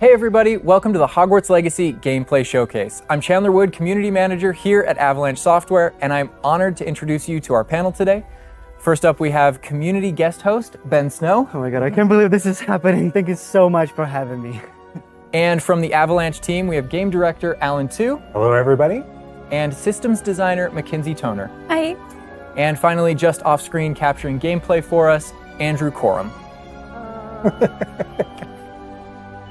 Hey everybody, welcome to the Hogwarts Legacy Gameplay Showcase. I'm Chandler Wood, Community Manager here at Avalanche Software, and I'm honored to introduce you to our panel today. First up, we have community guest host, Ben Snow. Oh my god, I can't believe this is happening. Thank you so much for having me. And from the Avalanche team, we have game director, Alan Tu. Hello everybody. And systems designer, Mackenzie Toner. Hi. And finally, just off-screen capturing gameplay for us, Andrew Coram.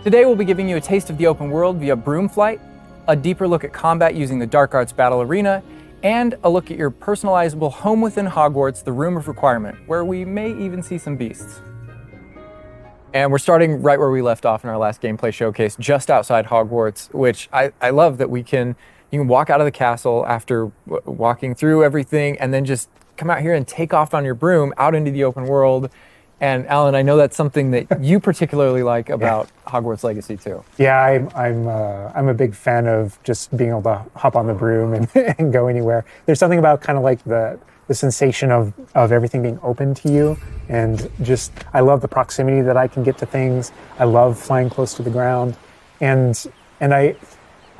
Today we'll be giving you a taste of the open world via broom flight, a deeper look at combat using the Dark Arts Battle Arena, and a look at your personalizable home within Hogwarts, the Room of Requirement, where we may even see some beasts. And we're starting right where we left off in our last gameplay showcase, just outside Hogwarts, which I love that you can walk out of the castle after walking through everything and then just come out here and take off on your broom out into the open world. And Alan, I know that's something that you particularly like about Hogwarts Legacy too. Yeah, I'm a big fan of just being able to hop on the broom and go anywhere. There's something about kind of like the sensation of everything being open to you, and just I love the proximity that I can get to things. I love flying close to the ground, and I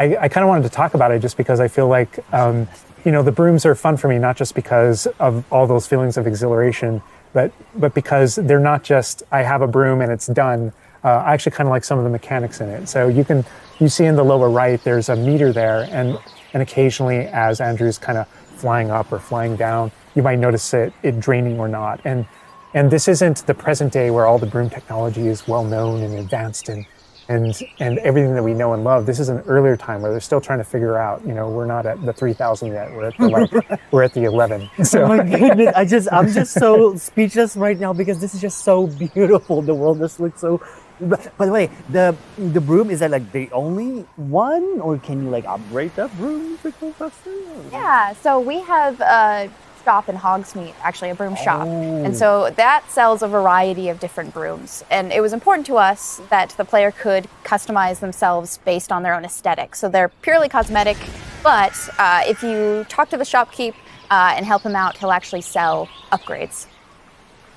kind of wanted to talk about it just because I feel like the brooms are fun for me, not just because of all those feelings of exhilaration, but because they're not just I have a broom and it's done. I actually kind of like some of the mechanics in it. So you see in the lower right there's a meter there, and occasionally as Andrew's kind of flying up or flying down, you might notice it draining or not. And this isn't the present day where all the broom technology is well known and advanced and everything that we know and love. This is an earlier time where they're still trying to figure out, we're not at the 3000 yet, we're at the 11. So. Oh my goodness, I'm just so speechless right now because this is just so beautiful. The world just looks so, by the way, the broom, is that like the only one, or can you like upgrade that broom to go faster? Yeah, so we have a shop in Hogsmeade, actually a broom shop. And so that sells a variety of different brooms. And it was important to us that the player could customize themselves based on their own aesthetic. So they're purely cosmetic, but if you talk to the shopkeep and help him out, he'll actually sell upgrades.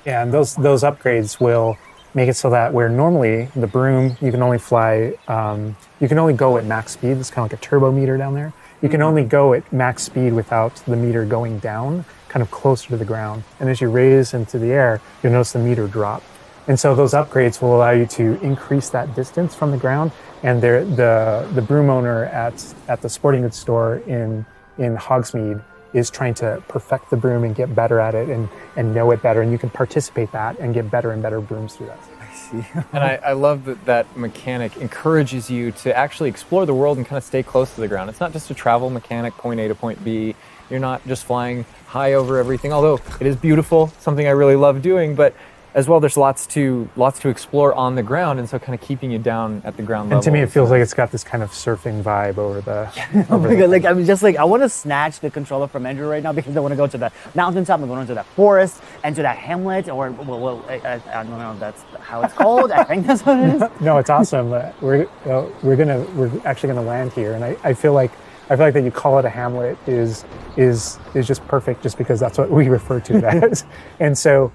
Yeah, and those upgrades will make it so that where normally the broom, you can only fly, you can only go at max speed. It's kind of like a turbo meter down there. You can only go at max speed without the meter going down, kind of closer to the ground. And as you raise into the air, you'll notice the meter drop. And so those upgrades will allow you to increase that distance from the ground. And the broom owner at the sporting goods store in Hogsmeade is trying to perfect the broom and get better at it and know it better. And you can participate that and get better and better brooms through that. And I love that mechanic encourages you to actually explore the world and kind of stay close to the ground. It's not just a travel mechanic, point A to point B. You're not just flying high over everything, although it is beautiful, something I really love doing, but as well, there's lots to explore on the ground, and so kind of keeping you down at the ground level. And to me, it feels like it's got this kind of surfing vibe over the. Oh my god! Like I'm just like I want to snatch the controller from Andrew right now because I want to go to the mountaintop, I'm going to that forest and to that hamlet, or I don't know if that's how it's called. I think that's what it is. No, it's awesome. We're actually gonna land here, and I feel like that you call it a hamlet is just perfect, just because that's what we refer to it as, and so.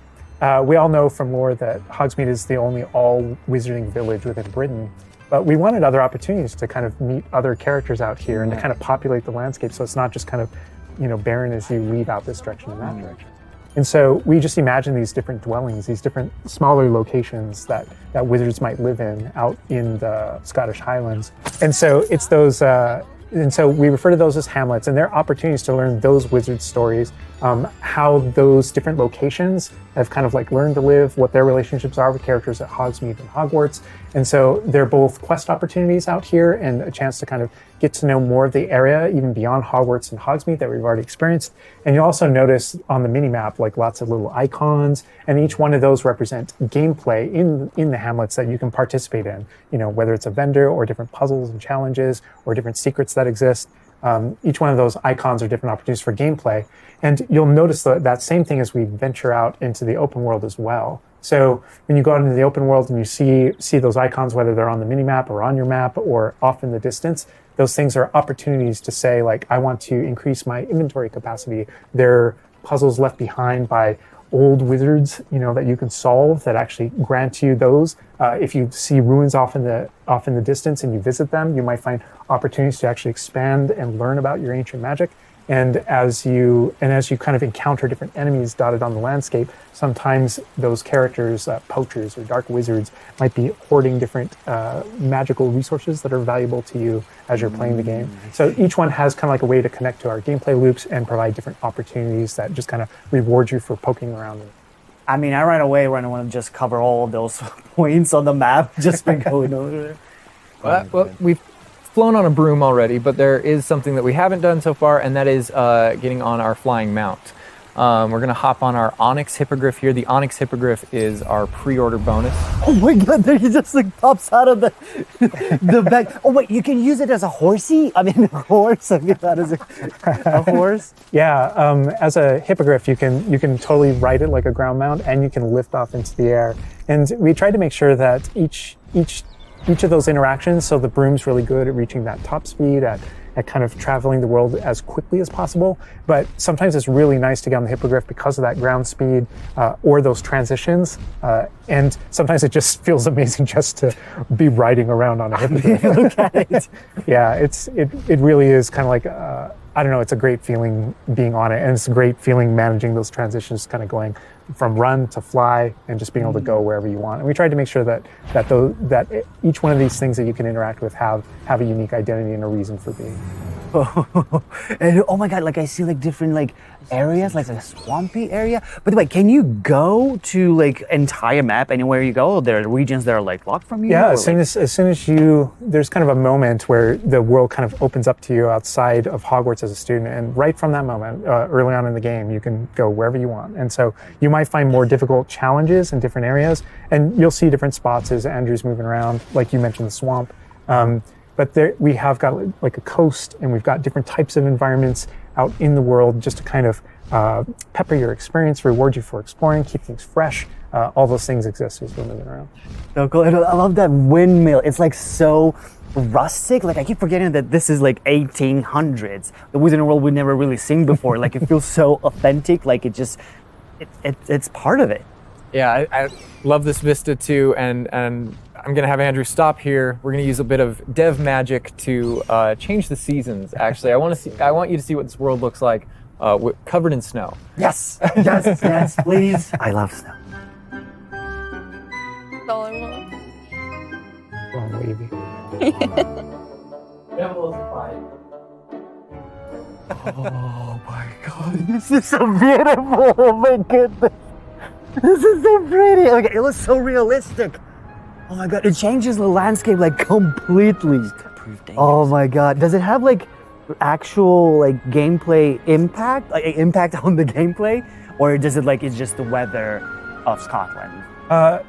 We all know from lore that Hogsmeade is the only all-wizarding village within Britain, but we wanted other opportunities to kind of meet other characters out here and to kind of populate the landscape, so it's not just kind of, barren as you leave out this direction and that direction. And so we just imagine these different dwellings, these different smaller locations that wizards might live in out in the Scottish Highlands. And so it's those... And so we refer to those as hamlets, and they're opportunities to learn those wizard stories, how those different locations have kind of like learned to live, what their relationships are with characters at Hogsmeade and Hogwarts. And so they're both quest opportunities out here and a chance to kind of get to know more of the area, even beyond Hogwarts and Hogsmeade that we've already experienced. And you'll also notice on the mini-map, like lots of little icons, and each one of those represent gameplay in the hamlets that you can participate in, whether it's a vendor or different puzzles and challenges or different secrets that exist. Each one of those icons are different opportunities for gameplay. And you'll notice that same thing as we venture out into the open world as well. So when you go out into the open world and you see those icons, whether they're on the mini-map or on your map or off in the distance, those things are opportunities to say, like, I want to increase my inventory capacity. They're puzzles left behind by old wizards, that you can solve that actually grant you those. If you see ruins off in the distance and you visit them, you might find opportunities to actually expand and learn about your ancient magic. And as you kind of encounter different enemies dotted on the landscape, sometimes those characters, poachers or dark wizards, might be hoarding different magical resources that are valuable to you as you're playing the game. So each one has kind of like a way to connect to our gameplay loops and provide different opportunities that just kind of reward you for poking around. I mean, I right away want to just cover all of those points on the map just by going over there. Well, we've flown on a broom already, but there is something that we haven't done so far, and that is getting on our flying mount. We're going to hop on our Onyx Hippogriff here. The Onyx Hippogriff is our pre-order bonus. Oh my god, there he just like pops out of the back. Oh wait, you can use it as a horsey? I mean, a horse? I mean, that is a horse? Yeah, as a hippogriff, you can totally ride it like a ground mount, and you can lift off into the air. And we tried to make sure that each of those interactions, so the broom's really good at reaching that top speed, at kind of traveling the world as quickly as possible. But sometimes it's really nice to get on the hippogriff because of that ground speed or those transitions. And sometimes it just feels amazing just to be riding around on a hippogriff. Look at it. Yeah, it really is kind of like, I don't know, it's a great feeling being on it. And it's a great feeling managing those transitions, kind of going from run to fly and just being able to go wherever you want. And we tried to make sure that each one of these things that you can interact with have a unique identity and a reason for being. And oh my god, like I see like different like areas, like a swampy area. By the way, can you go to like entire map anywhere you go? There are regions that are like locked from you? Yeah, as soon as there's kind of a moment where the world kind of opens up to you outside of Hogwarts as a student, and right from that moment, early on in the game, you can go wherever you want. And so you might find more difficult challenges in different areas, and you'll see different spots as Andrew's moving around, like you mentioned, the swamp. But there, we have got like a coast, and we've got different types of environments out in the world just to kind of pepper your experience, reward you for exploring, keep things fresh. All those things exist as we're moving around. So cool. I love that windmill. It's like so rustic. Like I keep forgetting that this is like 1800s. The Wizarding World we've never really seen before. Like it feels so authentic. Like it's part of it. Yeah, I love this vista too, and I'm gonna have Andrew stop here. We're gonna use a bit of dev magic to change the seasons. Actually, I want you to see what this world looks like covered in snow. Yes, yes, yes, please. I love snow. That's all I want. Long wavy. Oh my god, this is so beautiful. Oh my goodness. This is so pretty. Okay, it looks so realistic. Oh my god, it changes the landscape like completely. Oh my god, does it have like actual like gameplay impact? Like impact on the gameplay, or does it like it's just the weather of Scotland?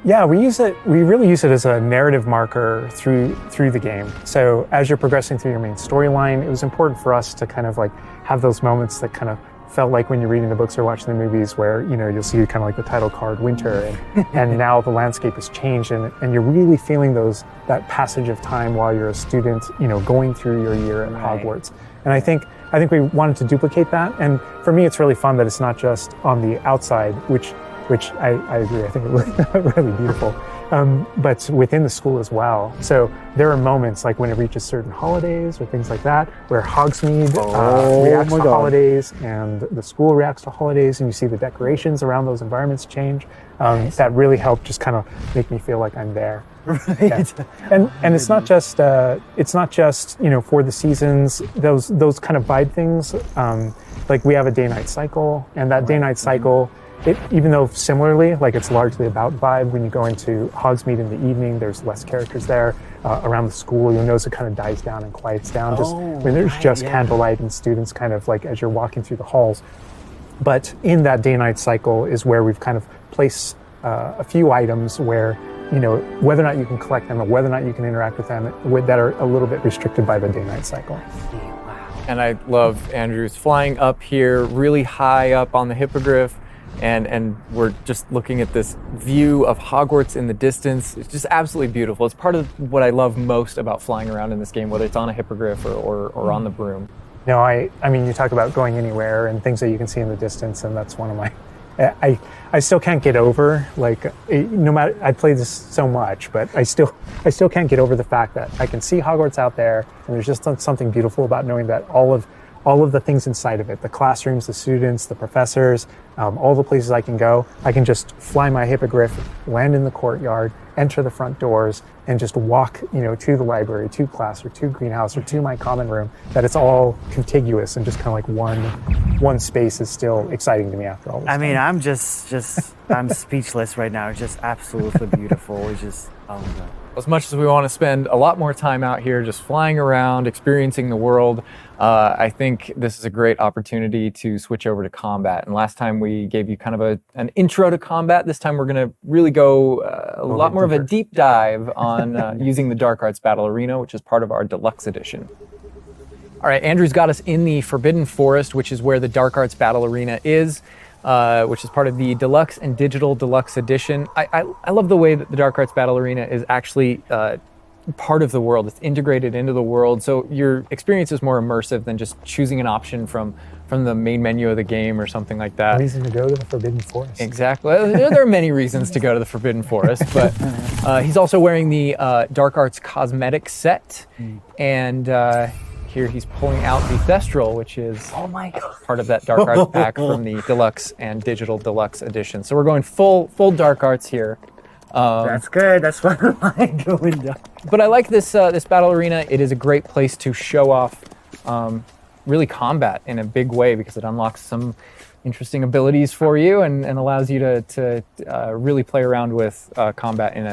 Yeah, we really use it as a narrative marker through the game. So as you're progressing through your main storyline, it was important for us to kind of like have those moments that kind of felt like when you're reading the books or watching the movies where, you'll see kind of like the title card, winter, and now the landscape has changed and you're really feeling that passage of time while you're a student, going through your year at Hogwarts. And I think we wanted to duplicate that. And for me, it's really fun that it's not just on the outside, which I agree, I think it looks really beautiful, but within the school as well. So there are moments like when it reaches certain holidays or things like that, where Hogsmeade reacts to holidays and the school reacts to holidays, and you see the decorations around those environments change. That really helped just kind of make me feel like I'm there. Right. Yeah. And it's not just for the seasons, those kind of vibe things. Like we have a day-night cycle, and that day-night cycle, even though similarly, like it's largely about vibe, when you go into Hogsmeade in the evening, there's less characters there. Around the school, you'll notice it kind of dies down and quiets down just when there's candlelight and students kind of like as you're walking through the halls. But in that day-night cycle is where we've kind of placed a few items where, whether or not you can collect them or whether or not you can interact with them that are a little bit restricted by the day-night cycle. And I love Andrew's flying up here, really high up on the hippogriff. And we're just looking at this view of Hogwarts in the distance. It's just absolutely beautiful. It's part of what I love most about flying around in this game, whether it's on a hippogriff or on the broom. No, I mean, you talk about going anywhere and things that you can see in the distance, and that's one of I still can't get over, like, no matter, I played this so much, but I still can't get over the fact that I can see Hogwarts out there, and there's just something beautiful about knowing that all of the things inside of it, the classrooms, the students, the professors, all the places I can go, I can just fly my hippogriff, land in the courtyard, enter the front doors, and just walk, to the library, to class, or to greenhouse, or to my common room, that it's all contiguous and just kind of like one space is still exciting to me after all this I mean, time. I'm just I'm speechless right now. It's just absolutely beautiful. It's just, oh my God. As much as we want to spend a lot more time out here just flying around, experiencing the world, I think this is a great opportunity to switch over to combat. And last time we gave you kind of an intro to combat. This time we're going to really go a lot more of a deep dive on using the Dark Arts Battle Arena, which is part of our deluxe edition. All right, Andrew's got us in the Forbidden Forest, which is where the Dark Arts Battle Arena is. Which is part of the Deluxe and Digital Deluxe Edition. I love the way that the Dark Arts Battle Arena is actually part of the world. It's integrated into the world, so your experience is more immersive than just choosing an option from the main menu of the game or something like that. Reason to go to the Forbidden Forest. Exactly. There are many reasons to go to the Forbidden Forest, but he's also wearing the Dark Arts cosmetic set, and here he's pulling out the Thestral, which is part of that Dark Arts pack from the Deluxe and Digital Deluxe Edition. So we're going full Dark Arts here. That's good. That's what I going down. But I like this battle arena. It is a great place to show off really combat in a big way, because it unlocks some interesting abilities for you and allows you to really play around with combat in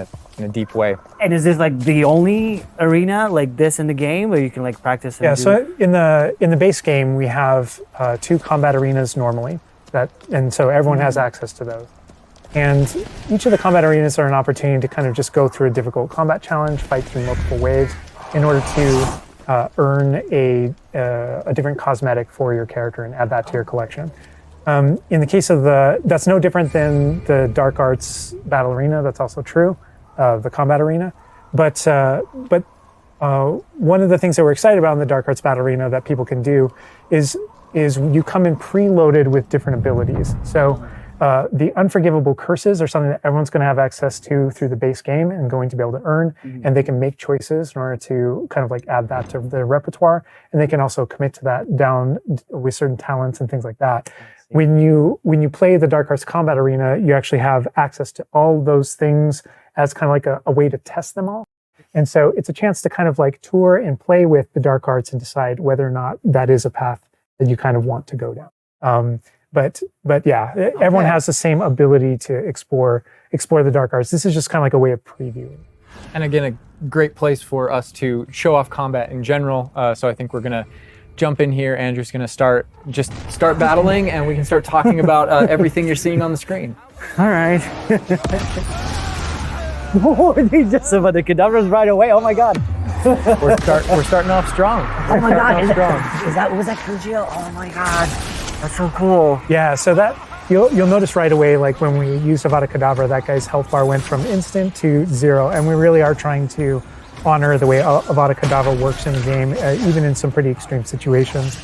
a deep way. And is this like the only arena like this in the game where you can like practice? And So in the base game we have 2 combat arenas normally, and so everyone has access to those. And each of the combat arenas are an opportunity to kind of just go through a difficult combat challenge, fight through multiple waves in order to earn a different cosmetic for your character and add that to your collection. In the case of that's no different than the Dark Arts Battle Arena. That's also true, the combat arena. But one of the things that we're excited about in the Dark Arts Battle Arena that people can do is you come in preloaded with different abilities. So the unforgivable curses are something that everyone's going to have access to through the base game and going to be able to earn, and they can make choices in order to kind of like add that to their repertoire, and they can also commit to that down with certain talents and things like that. When you play the Dark Arts Combat Arena, you actually have access to all those things as kind of like a way to test them all. And so it's a chance to kind of like tour and play with the Dark Arts and decide whether or not that is a path that you kind of want to go down. But yeah, everyone has the same ability to explore the Dark Arts. This is just kind of like a way of previewing. And again, a great place for us to show off combat in general. So I think we're going to jump in here. Andrew's going to start battling, and we can start talking about everything you're seeing on the screen. All right. Oh, they just about the cadavers right away. Oh my God. We're starting off strong. Oh my God. Was that Sergio? Oh my God. That's so cool. Yeah, so that you'll notice right away, like when we used Avada Kedavra, that guy's health bar went from instant to 0, and we really are trying to honor the way Avada Kedavra works in the game, even in some pretty extreme situations.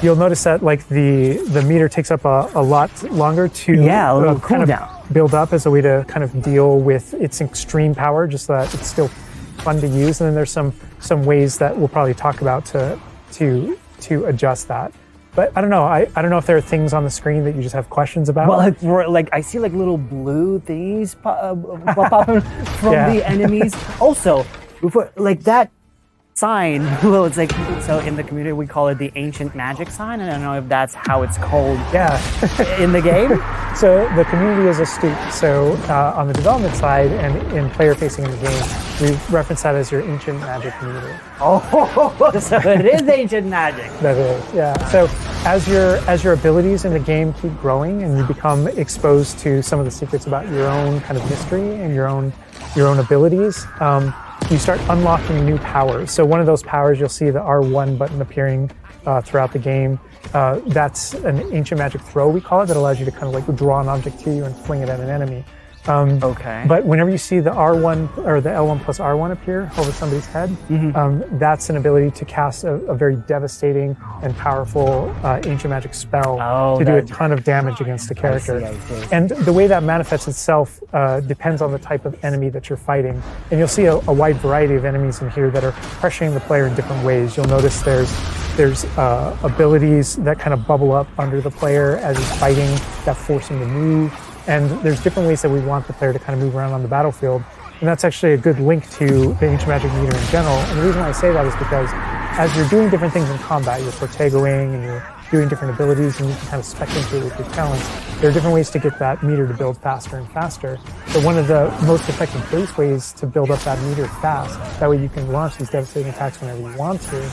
You'll notice that like the meter takes up a lot longer to a little kind cooldown. of build up as a way to kind of deal with its extreme power, just so that it's still fun to use. And then there's some ways that we'll probably talk about to adjust that. But I don't know. I don't know if there are things on the screen that you just have questions about. Well, like I see like little blue things popping from the enemies. Also, before like that sign, well, it's like, so in the community we call it the ancient magic sign. I don't know if that's how it's called. In the game. So the community is astute. So on the development side and in player facing in the game, we reference that as your ancient magic community. Oh, so it is ancient magic. That is, yeah. So as your abilities in the game keep growing and you become exposed to some of the secrets about your own kind of history and your own abilities, you start unlocking new powers. So one of those powers, you'll see the R1 button appearing throughout the game. That's an ancient magic throw, we call it, that allows you to kind of like draw an object to you and fling it at an enemy. Okay. But whenever you see the R1 or the L1 plus R1 appear over somebody's head, that's an ability to cast a very devastating and powerful ancient magic spell to do a ton of damage against the character. I see. And the way that manifests itself depends on the type of enemy that you're fighting. And you'll see a wide variety of enemies in here that are pressuring the player in different ways. You'll notice there's abilities that kind of bubble up under the player as he's fighting that force him to move. And there's different ways that we want the player to kind of move around on the battlefield. And that's actually a good link to the ancient magic meter in general. And the reason why I say that is because as you're doing different things in combat, you're protegoing and you're doing different abilities and you can kind of spec into it with your talents, there are different ways to get that meter to build faster and faster. But one of the most effective base ways to build up that meter fast, that way you can launch these devastating attacks whenever you want to,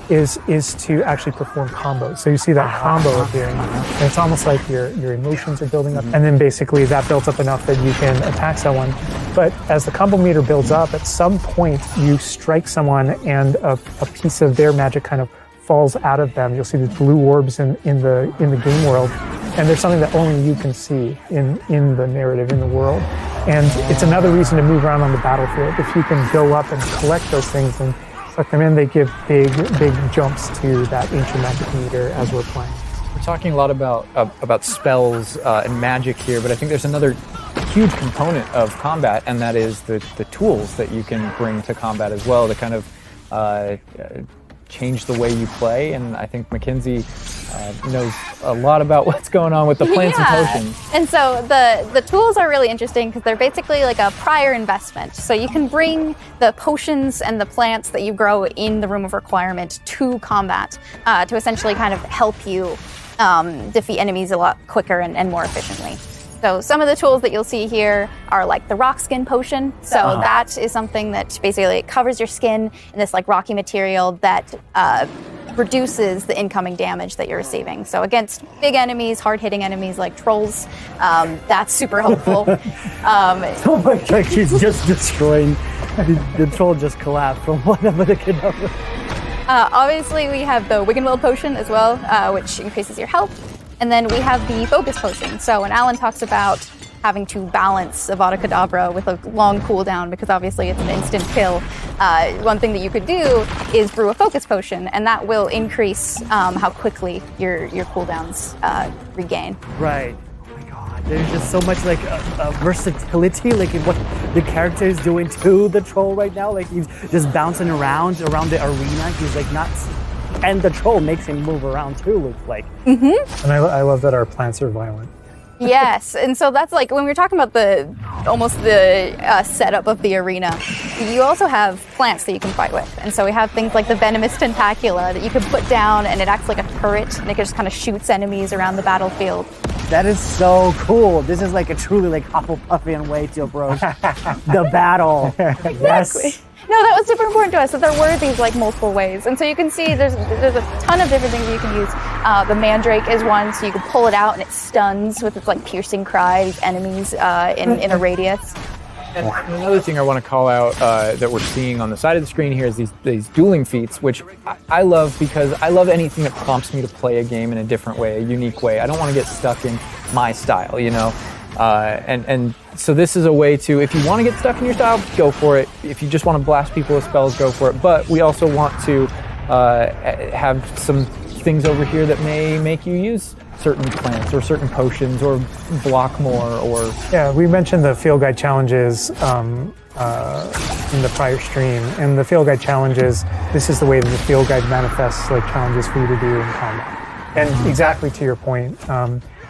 is to actually perform combos. So you see that combo appearing, and it's almost like your emotions are building up, and then basically that builds up enough that you can attack someone. But as the combo meter builds up, at some point you strike someone and a piece of their magic kind of falls out of them. You'll see these blue orbs in the game world, and there's something that only you can see in the narrative, in the world. And it's another reason to move around on the battlefield. If you can go up and collect those things and suck them in, they give big jumps to that ancient magic meter as we're playing. We're talking a lot about spells and magic here, but I think there's another huge component of combat, and that is the tools that you can bring to combat as well to kind of change the way you play. And I think Mackenzie knows a lot about what's going on with the plants and potions. And so the tools are really interesting because they're basically like a prior investment. So you can bring the potions and the plants that you grow in the Room of Requirement to combat to essentially kind of help you defeat enemies a lot quicker and more efficiently. So some of the tools that you'll see here are like the rock skin potion. So that is something that basically covers your skin in this like rocky material that reduces the incoming damage that you're receiving. So against big enemies, hard-hitting enemies like trolls, that's super helpful. Oh my god, she's just destroying. The troll just collapsed from one of the cadavers. Obviously, we have the Wiggenweld potion as well, which increases your health. And then we have the focus potion. So when Alan talks about having to balance Avada Kedavra with a long cooldown, because obviously it's an instant kill, one thing that you could do is brew a focus potion, and that will increase how quickly your cooldowns regain. Right. Oh my god, there's just so much like versatility, like in what the character is doing to the troll right now. Like he's just bouncing around the arena. He's like not. And the troll makes him move around too, looks like. And I love that our plants are violent. Yes, and so that's like when we're talking about the setup of the arena, you also have plants that you can fight with. And so we have things like the venomous tentacula that you can put down, and it acts like a turret, and it just kind of shoots enemies around the battlefield. That is so cool. This is like a truly like Hufflepuffian way to approach the battle. Yes. No, that was super important to us, that there were these like multiple ways. And so you can see there's a ton of different things you can use. The mandrake is one, so you can pull it out and it stuns with its like piercing cry these enemies in a radius. And another thing I want to call out that we're seeing on the side of the screen here is these dueling feats, which I love because I love anything that prompts me to play a game in a different way, a unique way. I don't want to get stuck in my style, you know? And so this is a way to, if you want to get stuck in your style, go for it. If you just want to blast people with spells, go for it. But we also want to have some things over here that may make you use certain plants or certain potions or block more or... Yeah, we mentioned the field guide challenges in the prior stream. And the field guide challenges, this is the way that the field guide manifests like challenges for you to do in combat. And exactly to your point,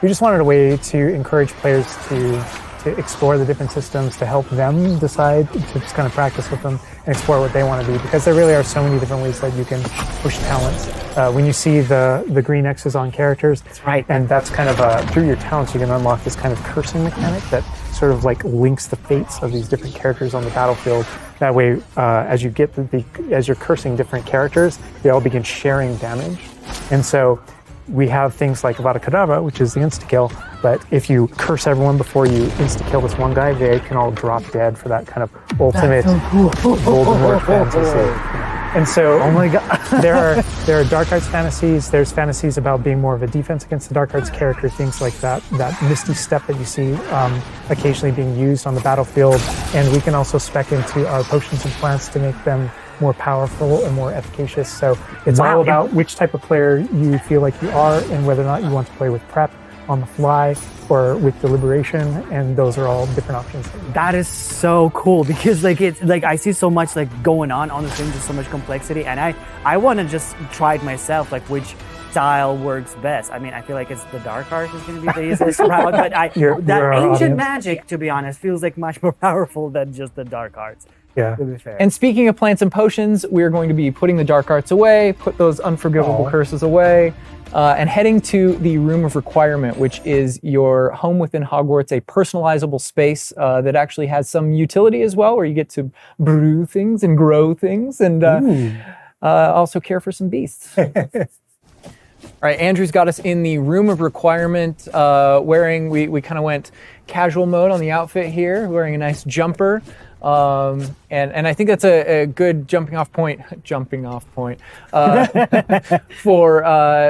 we just wanted a way to encourage players to explore the different systems, to help them decide, to just kind of practice with them and explore what they want to be, because there really are so many different ways that you can push talents. When you see the green X's on characters, that's right, and that's kind of through your talents you can unlock this kind of cursing mechanic that sort of like links the fates of these different characters on the battlefield. That way, as you get as you're cursing different characters, they all begin sharing damage, and so we have things like Avada Kedavra, which is the insta-kill, but if you curse everyone before you insta-kill this one guy, they can all drop dead for that kind of ultimate Voldemort fantasy. And so, Oh my god. there are dark arts fantasies. There's fantasies about being more of a defense against the dark arts character, things like that misty step that you see occasionally being used on the battlefield. And we can also spec into our potions and plants to make them more powerful and more efficacious. So it's all about which type of player you feel like you are and whether or not you want to play with prep, on the fly, or with deliberation, and those are all different options. That is so cool because like it's like I see so much like going on the thing, just so much complexity, and I want to just try it myself, like which style works best. I mean, I feel like it's the dark arts is going to be the easiest route, but that You're our ancient audience. magic, to be honest, feels like much more powerful than just the dark arts. Yeah. To be fair. And speaking of plants and potions, we're going to be putting the dark arts away, put those unforgivable curses away, and heading to the Room of Requirement, which is your home within Hogwarts, a personalizable space that actually has some utility as well, where you get to brew things and grow things and also care for some beasts. All right, Andrew's got us in the Room of Requirement, wearing, we kind of went casual mode on the outfit here, wearing a nice jumper. And I think that's a good jumping off point for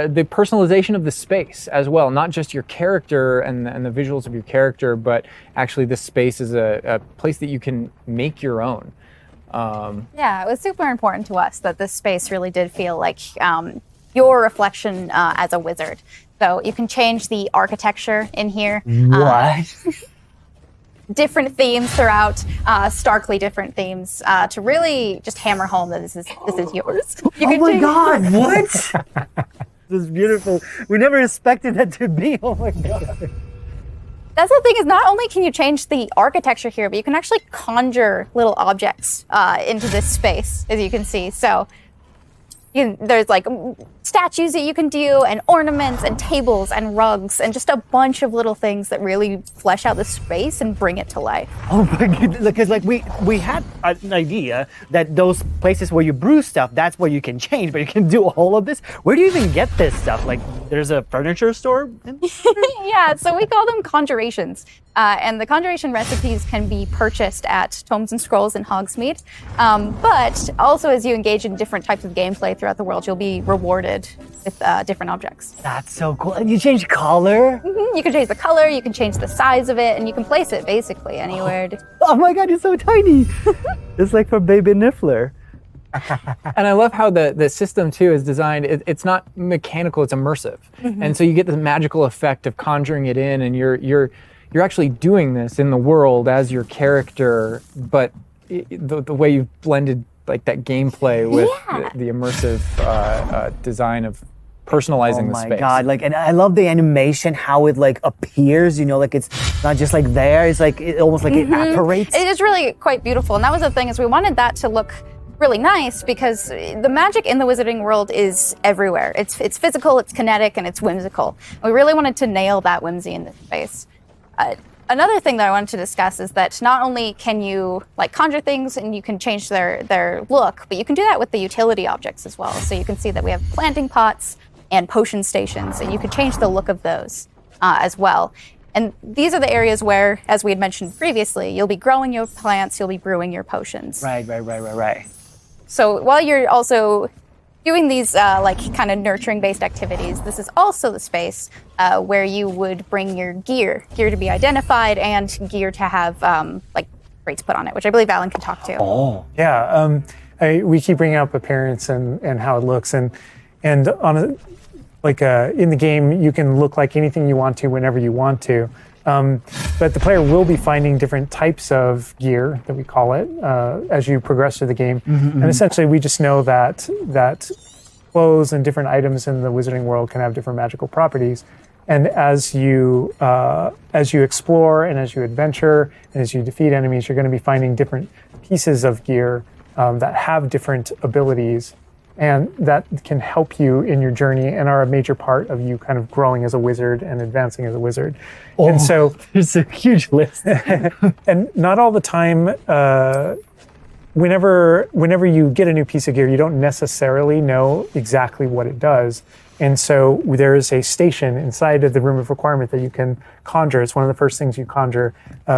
the personalization of the space as well. Not just your character and the visuals of your character, but actually this space is a place that you can make your own. Yeah, it was super important to us that this space really did feel like your reflection as a wizard. So you can change the architecture in here. What? Different themes throughout, starkly different themes, to really just hammer home that this is yours. You Oh can my change- god, what? This is beautiful. We never expected that to be. Oh my god. That's the thing, is not only can you change the architecture here, but you can actually conjure little objects into this space, as you can see. So there's like statues that you can do, and ornaments and tables and rugs and just a bunch of little things that really flesh out the space and bring it to life. Oh my god, because like we had an idea that those places where you brew stuff, that's where you can change, but you can do all of this. Where do you even get this stuff? Like there's a furniture store? Yeah, so we call them conjurations. And the conjuration recipes can be purchased at Tomes and Scrolls in Hogsmeade. But also as you engage in different types of gameplay throughout the world, you'll be rewarded with different objects. That's so cool. And you change color? You can change the color, you can change the size of it, and you can place it basically anywhere. Oh my god, it's so tiny. It's like for baby Niffler. And I love how the system too is designed. It's not mechanical; it's immersive, and so you get the magical effect of conjuring it in, and you're actually doing this in the world as your character. But the way you've blended like that gameplay with the immersive design of personalizing the space. Oh my god, like, and I love the animation, how it like appears, you know, like it's not just like there, it's like it almost like it apparates. It is really quite beautiful, and that was the thing, is we wanted that to look really nice because the magic in the wizarding world is everywhere. It's physical, it's kinetic, and it's whimsical. We really wanted to nail that whimsy in this space. Another thing that I wanted to discuss is that not only can you like conjure things and you can change their look, but you can do that with the utility objects as well. So you can see that we have planting pots and potion stations, and you can change the look of those as well. And these are the areas where, as we had mentioned previously, you'll be growing your plants, you'll be brewing your potions. Right. So while you're also doing these like kind of nurturing based activities, this is also the space where you would bring your gear to be identified and gear to have like rates put on it, which I believe Alan can talk to. Oh. Yeah, we keep bringing up appearance and how it looks, and on a, like in the game you can look like anything you want to whenever you want to, but the player will be finding different types of gear, that we call it, as you progress through the game. And essentially we just know that clothes and different items in the wizarding world can have different magical properties. And as you explore and as you adventure and as you defeat enemies, you're going to be finding different pieces of gear that have different abilities and that can help you in your journey and are a major part of you kind of growing as a wizard and advancing as a wizard. And so There's a huge list. and not all the time, whenever you get a new piece of gear, you don't necessarily know exactly what it does. And so there is a station inside of the room of requirement that you can conjure. It's one of the first things you conjure,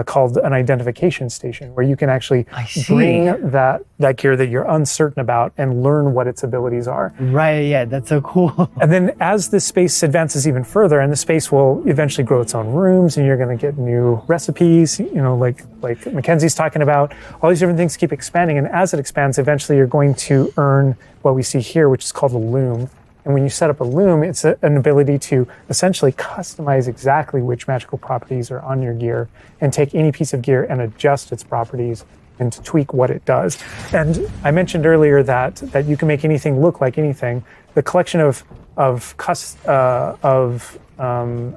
called an identification station, where you can actually bring that gear that you're uncertain about and learn what its abilities are. Right, yeah, that's so cool. And then as the space advances even further, and the space will eventually grow its own rooms, and you're going to get new recipes, like Mackenzie's talking about, all these different things keep expanding. And as it expands, eventually you're going to earn what we see here, which is called a loom. And when you set up a loom, it's an ability to essentially customize exactly which magical properties are on your gear and take any piece of gear and adjust its properties and to tweak what it does. And I mentioned earlier that you can make anything look like anything. The collection of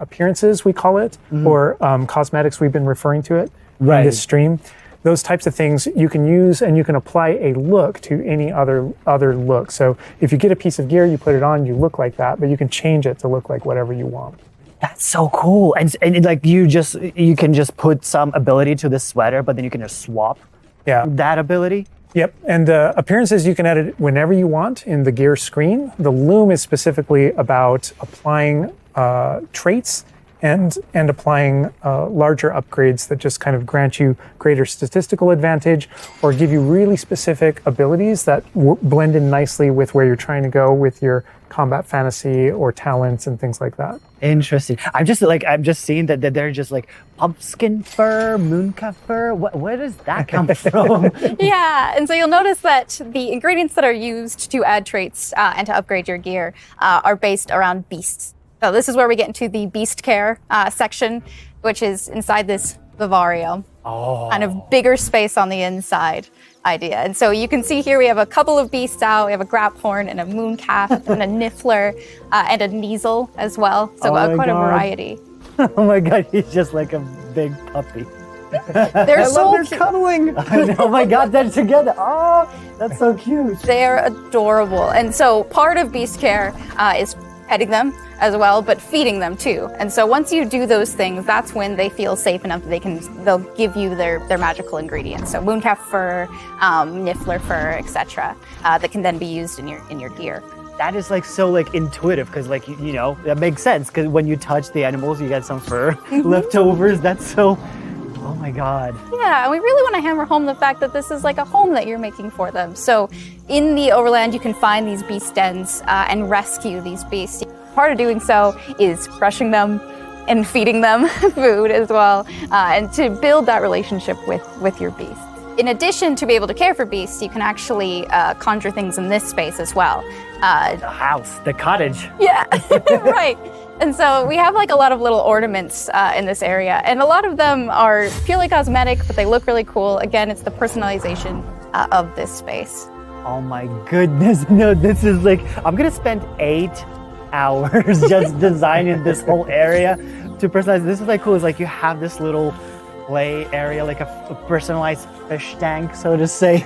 appearances, we call it, or cosmetics, we've been referring to it in this stream. Those types of things you can use, and you can apply a look to any other look. So if you get a piece of gear, you put it on, you look like that, but you can change it to look like whatever you want. That's so cool. And like you can just put some ability to this sweater, but then you can just swap that ability. Yep, and the appearances you can edit whenever you want in the gear screen. The loom is specifically about applying traits and applying larger upgrades that just kind of grant you greater statistical advantage or give you really specific abilities that blend in nicely with where you're trying to go with your combat fantasy or talents and things like that. Interesting. I'm just seeing that they're just like pumpkin fur, mooncalf fur. Where does that come from? Yeah, and so you'll notice that the ingredients that are used to add traits and to upgrade your gear are based around beasts. So this is where we get into the beast care section, which is inside this vivario. Kind of bigger space on the inside idea. And so you can see here we have a couple of beasts out. We have a graphorn and a mooncalf and a niffler and a neasel as well. So quite a variety. Oh my God, he's just like a big puppy. They're so they're cuddling. Oh my God, they're together. Oh, that's so cute. They're adorable. And so part of beast care is petting them as well, but feeding them too. And so once you do those things, that's when they feel safe enough that they'll give you their magical ingredients. So mooncalf fur, niffler fur, etc. That can then be used in your gear. That is like so like intuitive because like you know that makes sense because when you touch the animals, you get some fur leftovers. That's so. Oh my God. Yeah, and we really want to hammer home the fact that this is like a home that you're making for them. So in the overland, you can find these beast dens and rescue these beasts. Part of doing so is brushing them and feeding them food as well, and to build that relationship with your beasts. In addition to be able to care for beasts, you can actually conjure things in this space as well. The house, the cottage. Yeah, right. And so we have like a lot of little ornaments in this area, and a lot of them are purely cosmetic, but they look really cool. Again, it's the personalization of this space. Oh my goodness, no, this is like, I'm gonna spend 8 hours just designing this whole area to personalize. This is like cool, it's like you have this little play area, like a personalized fish tank, so to say.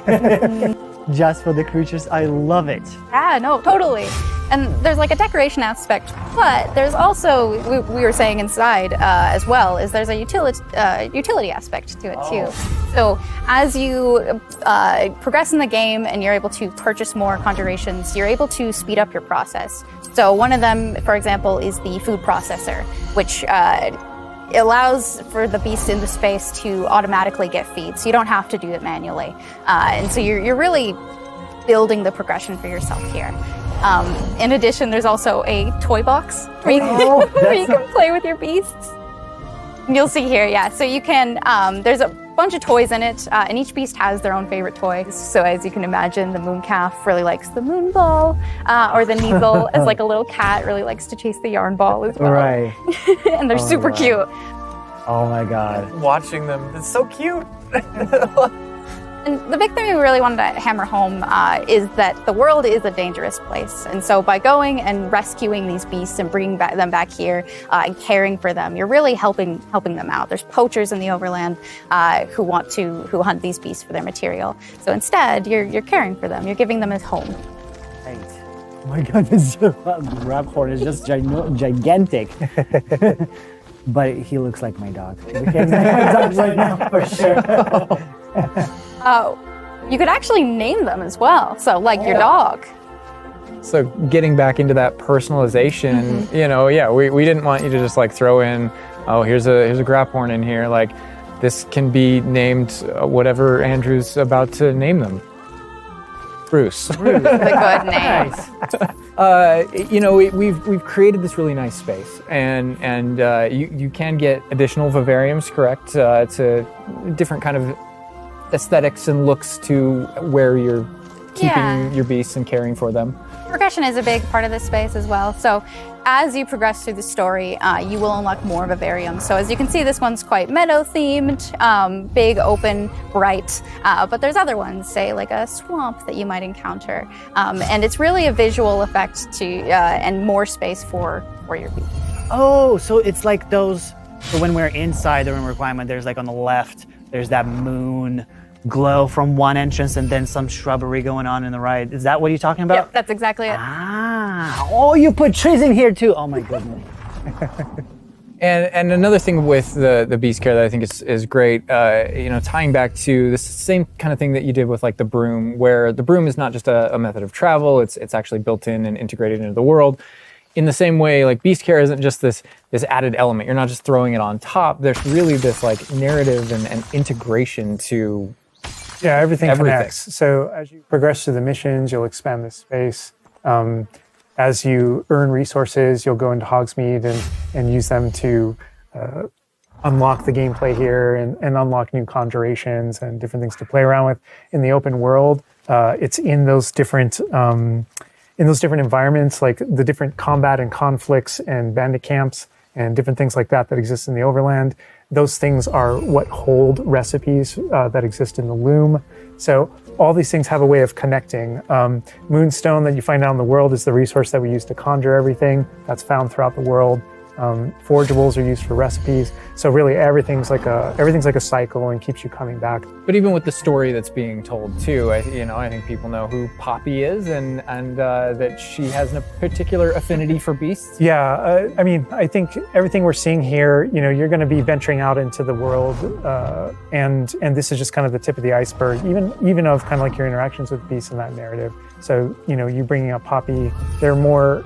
Just for the creatures. I love it. Yeah, no, totally. And there's like a decoration aspect, but there's also, we were saying inside as well, is there's a utility aspect to it too. So as you progress in the game and you're able to purchase more conjurations, you're able to speed up your process. So one of them, for example, is the food processor, which allows for the beast in the space to automatically get feed, so you don't have to do it manually. And so you're really building the progression for yourself here. In addition, there's also a toy box where you can play with your beasts. You'll see here, yeah. So you can, there's a bunch of toys in it, and each beast has their own favorite toys. So as you can imagine, the mooncalf really likes the moon ball, or the neasel, as like a little cat, really likes to chase the yarn ball as well. Right. And they're super cute. Oh my God. Watching them, it's so cute. And the big thing we really wanted to hammer home is that the world is a dangerous place. And so by going and rescuing these beasts and bringing them back here and caring for them, you're really helping them out. There's poachers in the overland who hunt these beasts for their material. So instead, you're caring for them. You're giving them a home. Right. Oh my God, this Raphorn is just gigantic. But he looks like my dog. He looks like my dog right now, for sure. You could actually name them as well. So like your dog. So getting back into that personalization, you know, yeah, we didn't want you to just like throw in, oh, here's a Graphorn in here. Like, this can be named whatever Andrew's about to name them. Bruce. The good name. You know, we've created this really nice space, and you can get additional vivariums, correct, to different kind of aesthetics and looks to where you're keeping your beasts and caring for them. Progression is a big part of this space as well. So as you progress through the story, you will unlock more vivariums. So as you can see, this one's quite meadow themed, big, open, bright. But there's other ones, say like a swamp that you might encounter. And it's really a visual effect to and more space for your beast. Oh, so it's like those. So when we're inside the room requirement, there's like on the left, there's that moon glow from one entrance and then some shrubbery going on in the right. Is that what you're talking about? Yep, that's exactly it. Ah, oh, you put trees in here too. Oh my goodness. And another thing with the beast care that I think is great, you know, tying back to this same kind of thing that you did with like the broom, where the broom is not just a method of travel, it's actually built in and integrated into the world. In the same way, like beast care isn't just this added element. You're not just throwing it on top. There's really this like narrative and integration to everything connects. So as you progress through the missions, you'll expand this space. As you earn resources, you'll go into Hogsmeade and use them to unlock the gameplay here and unlock new conjurations and different things to play around with. In the open world, it's in those different environments, like the different combat and conflicts and bandit camps and different things like that exist in the overland. Those things are what hold recipes that exist in the loom. So all these things have a way of connecting. Moonstone that you find out in the world is the resource that we use to conjure everything. That's found throughout the world. Forageables are used for recipes. So really everything's like a cycle and keeps you coming back. But even with the story that's being told too, I think people know who Poppy is and that she has a particular affinity for beasts. Yeah, I mean, I think everything we're seeing here, you know, you're going to be venturing out into the world, and this is just kind of the tip of the iceberg, even of kind of like your interactions with beasts in that narrative. So, you know, you bringing up Poppy, there are more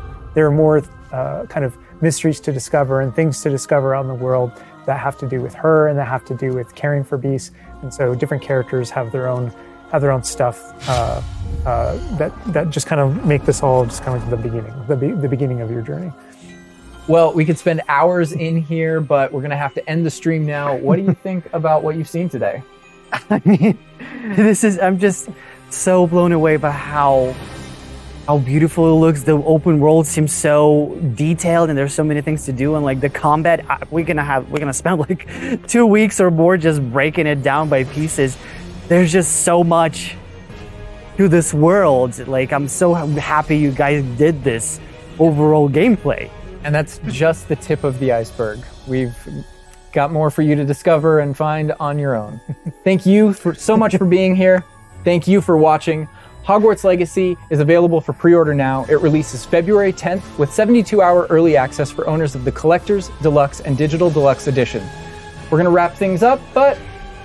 kind of mysteries to discover and things to discover out in the world that have to do with her and that have to do with caring for beasts. And so different characters have their own stuff that just kind of make this all just kind of like the beginning of your journey. Well, we could spend hours in here, but we're gonna have to end the stream now. What do you think about what you've seen today? I mean, I'm just so blown away by how beautiful it looks. The open world seems so detailed and there's so many things to do, and like the combat, we're gonna spend like 2 weeks or more just breaking it down by pieces. There's just so much to this world. Like, I'm so happy you guys did this overall gameplay. And that's just the tip of the iceberg. We've got more for you to discover and find on your own. Thank you so much for being here. Thank you for watching. Hogwarts Legacy is available for pre-order now. It releases February 10th with 72-hour early access for owners of the Collector's, Deluxe, and Digital Deluxe Edition. We're gonna wrap things up, but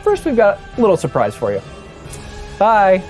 first we've got a little surprise for you. Bye.